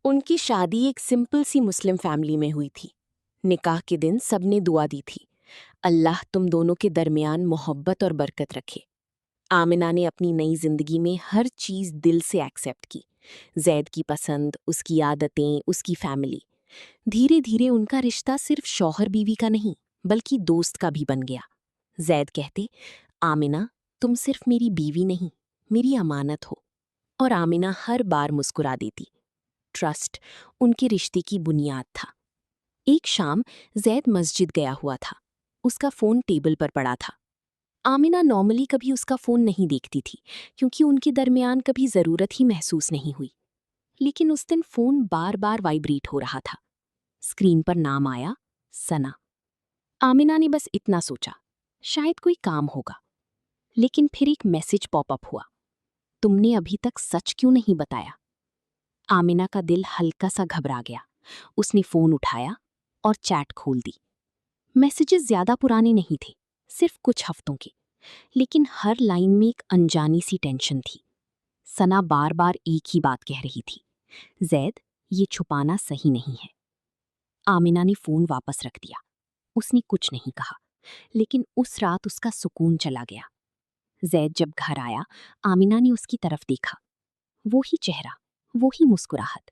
उनकी शादी एक सिंपल सी मुस्लिम फैमिली में हुई थी। निकाह के दिन सबने दुआ दी थी, अल्लाह तुम दोनों के दरमियान मोहब्बत और बरकत रखे। आमिना ने अपनी नई जिंदगी में हर चीज़ दिल से एक्सेप्ट की। जैद की पसंद, उसकी आदतें, उसकी फैमिली। धीरे धीरे उनका रिश्ता सिर्फ शौहर बीवी का नहीं बल्कि दोस्त का भी बन गया। जैद कहते, आमिना तुम सिर्फ मेरी बीवी नहीं, मेरी अमानत हो। और आमिना हर बार मुस्कुरा देती। ट्रस्ट उनके रिश्ते की बुनियाद था। एक शाम जैद मस्जिद गया हुआ था। उसका फोन टेबल पर पड़ा था। आमिना नॉर्मली कभी उसका फोन नहीं देखती थी क्योंकि उनके दरमियान कभी जरूरत ही महसूस नहीं हुई। लेकिन उस दिन फोन बार बार वाइब्रेट हो रहा था। स्क्रीन पर नाम आया, सना। आमिना ने बस इतना सोचा, शायद कोई काम होगा। लेकिन फिर एक मैसेज पॉपअप हुआ, तुमने अभी तक सच क्यों नहीं बताया। आमिना का दिल हल्का सा घबरा गया। उसने फोन उठाया और चैट खोल दी। मैसेजेस ज्यादा पुराने नहीं थे, सिर्फ कुछ हफ्तों के। लेकिन हर लाइन में एक अनजानी सी टेंशन थी। सना बार बार एक ही बात कह रही थी, जैद ये छुपाना सही नहीं है। आमिना ने फोन वापस रख दिया। उसने कुछ नहीं कहा, लेकिन उस रात उसका सुकून चला गया। जैद जब घर आया, आमिना ने उसकी तरफ देखा। वो ही चेहरा, वो ही मुस्कुराहट,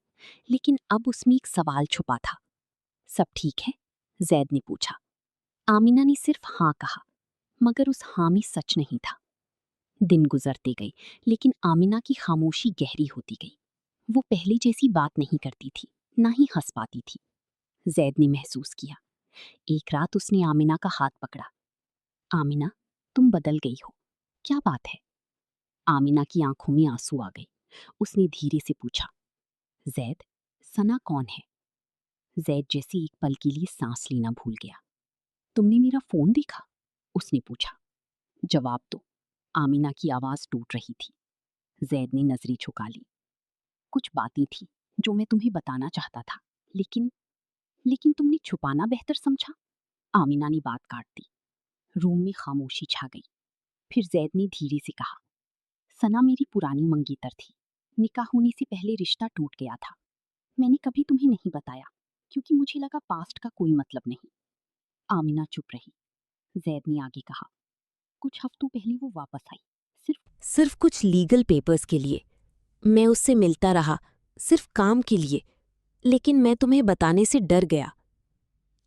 लेकिन अब उसमें एक सवाल छुपा था। सब ठीक है? जैद ने पूछा। आमिना ने सिर्फ हाँ कहा, मगर उस हाँ में सच नहीं था। दिन गुजरते गए, लेकिन आमिना की खामोशी गहरी होती गई। वो पहले जैसी बात नहीं करती थी, ना ही हंस पाती थी। जैद ने महसूस किया। एक रात उसने आमिना का हाथ पकड़ा। आमिना, तुम बदल गई हो, क्या बात है? आमिना की आंखों में आंसू आ गए। उसने धीरे से पूछा, जैद, सना कौन है? जैद जैसे एक पल के लिए सांस लेना भूल गया। तुमने मेरा फोन देखा? उसने पूछा। जवाब दो। आमिना की आवाज टूट रही थी। जैद ने नजरें झुका ली। कुछ बातें थी जो मैं तुम्हें बताना चाहता था, लेकिन लेकिन तुमने छुपाना बेहतर समझा। आमिना ने बात काट दी। रूम में खामोशी छा गई। फिर जैद ने धीरे से कहा, सना मेरी पुरानी मंगेतर थी। निकाह होने से पहले रिश्ता टूट गया था। मैंने कभी तुम्हें नहीं बताया क्योंकि मुझे लगा पास्ट का कोई मतलब नहीं। आमिना चुप रही। जैद ने आगे कहा, कुछ हफ्तों पहले वो वापस आई, सिर्फ कुछ लीगल पेपर्स के लिए। मैं उससे मिलता रहा, सिर्फ काम के लिए। लेकिन मैं तुम्हें बताने से डर गया।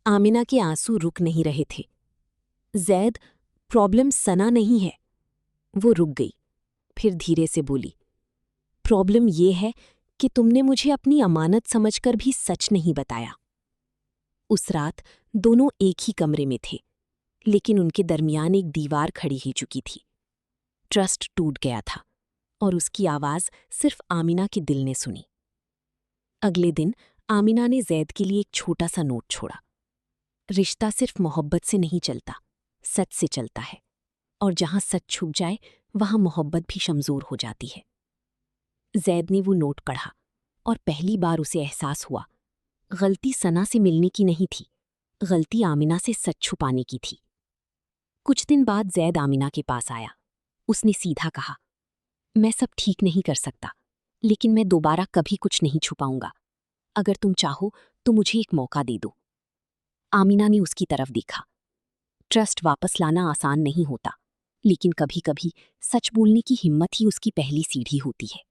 आमिना के आंसू रुक नहीं रहे थे। जैद, प्रॉब्लम सना नहीं है। वो रुक गई, फिर धीरे से बोली, प्रॉब्लम ये है कि तुमने मुझे अपनी अमानत समझकर भी सच नहीं बताया। उस रात दोनों एक ही कमरे में थे, लेकिन उनके दरमियान एक दीवार खड़ी ही चुकी थी। ट्रस्ट टूट गया था और उसकी आवाज सिर्फ आमिना के दिल ने सुनी। अगले दिन आमिना ने जैद के लिए एक छोटा सा नोट छोड़ा। रिश्ता सिर्फ मोहब्बत से नहीं चलता, सच से चलता है। और जहां सच छुप जाए वहां मोहब्बत भी शमजोर हो जाती है। जैद ने वो नोट पढ़ा और पहली बार उसे एहसास हुआ, गलती सना से मिलने की नहीं थी, गलती आमिना से सच छुपाने की थी। कुछ दिन बाद जैद आमिना के पास आया। उसने सीधा कहा, मैं सब ठीक नहीं कर सकता, लेकिन मैं दोबारा कभी कुछ नहीं छुपाऊंगा। अगर तुम चाहो तो मुझे एक मौका दे दो। आमिना ने उसकी तरफ देखा। ट्रस्ट वापस लाना आसान नहीं होता, लेकिन कभी कभी सच बोलने की हिम्मत ही उसकी पहली सीढ़ी होती है।